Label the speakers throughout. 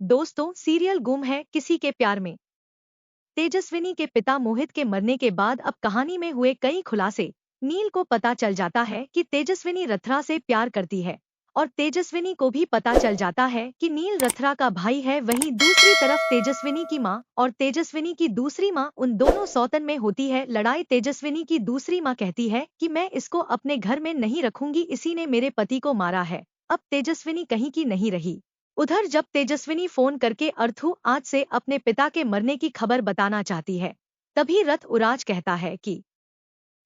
Speaker 1: दोस्तों, सीरियल गुम है किसी के प्यार में। तेजस्विनी के पिता मोहित के मरने के बाद अब कहानी में हुए कई खुलासे। नील को पता चल जाता है कि तेजस्विनी रथरा से प्यार करती है और तेजस्विनी को भी पता चल जाता है कि नील रथरा का भाई है। वहीं दूसरी तरफ तेजस्विनी की मां और तेजस्विनी की दूसरी मां उन दोनों सौतन में होती है लड़ाई। तेजस्विनी की दूसरी मां कहती है कि मैं इसको अपने घर में नहीं रखूंगी, इसी ने मेरे पति को मारा है। अब तेजस्विनी कहीं की नहीं रही। उधर जब तेजस्विनी फोन करके अर्थू आज से अपने पिता के मरने की खबर बताना चाहती है, तभी रथ उराज कहता है कि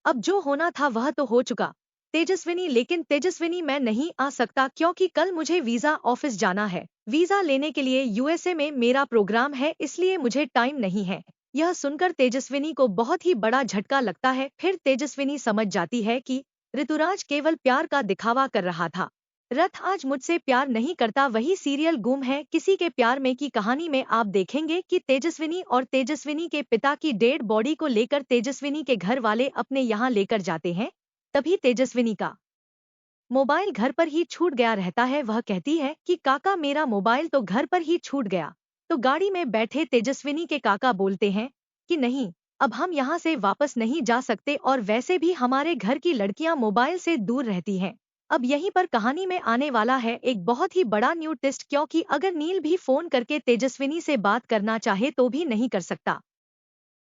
Speaker 1: अब जो होना था वह तो हो चुका। लेकिन तेजस्विनी मैं नहीं आ सकता क्योंकि कल मुझे वीजा ऑफिस जाना है। वीजा लेने के लिए यूएसए में मेरा प्रोग्राम है, इसलिए मुझे टाइम नहीं है। यह सुनकर तेजस्विनी को बहुत ही बड़ा झटका लगता है। फिर तेजस्विनी समझ जाती है कि ऋतुराज केवल प्यार का दिखावा कर रहा था। रथ आज मुझसे प्यार नहीं करता। वही सीरियल गुम है किसी के प्यार में की कहानी में आप देखेंगे कि तेजस्विनी और तेजस्विनी के पिता की डेड बॉडी को लेकर तेजस्विनी के घर वाले अपने यहाँ लेकर जाते हैं। तभी तेजस्विनी का मोबाइल घर पर ही छूट गया रहता है। वह कहती है कि काका मेरा मोबाइल तो घर पर ही छूट गया। तो गाड़ी में बैठे तेजस्विनी के काका बोलते हैं कि नहीं, अब हम यहाँ से वापस नहीं जा सकते और वैसे भी हमारे घर की लड़कियां मोबाइल से दूर रहती हैं। अब यहीं पर कहानी में आने वाला है एक बहुत ही बड़ा न्यू ट्विस्ट, क्योंकि अगर नील भी फोन करके तेजस्विनी से बात करना चाहे तो भी नहीं कर सकता,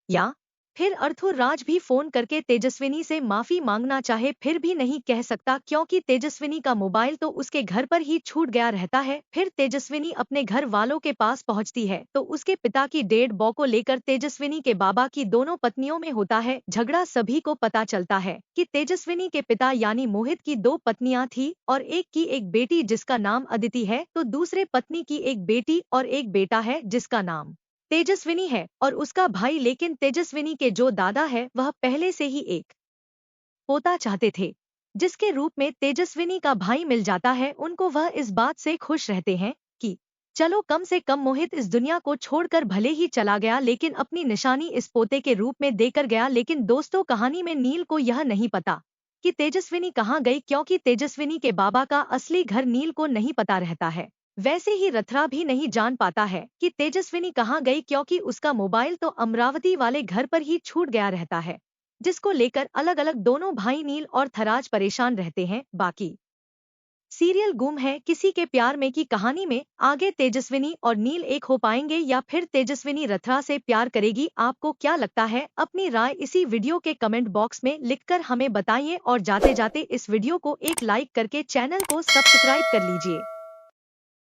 Speaker 1: या फिर अर्थुर राज भी फोन करके तेजस्विनी से माफी मांगना चाहे फिर भी नहीं कह सकता, क्योंकि तेजस्विनी का मोबाइल तो उसके घर पर ही छूट गया रहता है। फिर तेजस्विनी अपने घर वालों के पास पहुंचती है तो उसके पिता की डेड बॉडी को लेकर तेजस्विनी के बाबा की दोनों पत्नियों में होता है झगड़ा। सभी को पता चलता है कि तेजस्विनी के पिता यानी मोहित की दो पत्नियां थी और एक की एक बेटी जिसका नाम अदिति है, तो दूसरे पत्नी की एक बेटी और एक बेटा है जिसका नाम तेजस्विनी है और उसका भाई। लेकिन तेजस्विनी के जो दादा है वह पहले से ही एक पोता चाहते थे जिसके रूप में तेजस्विनी का भाई मिल जाता है उनको। वह इस बात से खुश रहते हैं कि चलो कम से कम मोहित इस दुनिया को छोड़कर भले ही चला गया लेकिन अपनी निशानी इस पोते के रूप में देकर गया। लेकिन दोस्तों, कहानी में नील को यह नहीं पता कि तेजस्विनी कहाँ गई, क्योंकि तेजस्विनी के बाबा का असली घर नील को नहीं पता रहता है। वैसे ही रथरा भी नहीं जान पाता है कि तेजस्विनी कहाँ गई, क्योंकि उसका मोबाइल तो अमरावती वाले घर पर ही छूट गया रहता है, जिसको लेकर अलग अलग दोनों भाई नील और थराज परेशान रहते हैं। बाकी सीरियल गुम है किसी के प्यार में की कहानी में आगे तेजस्विनी और नील एक हो पाएंगे या फिर तेजस्विनी रथरा से प्यार करेगी? आपको क्या लगता है? अपनी राय इसी वीडियो के कमेंट बॉक्स में लिखकर हमें बताइए और जाते जाते इस वीडियो को एक लाइक करके चैनल को सब्सक्राइब कर लीजिए।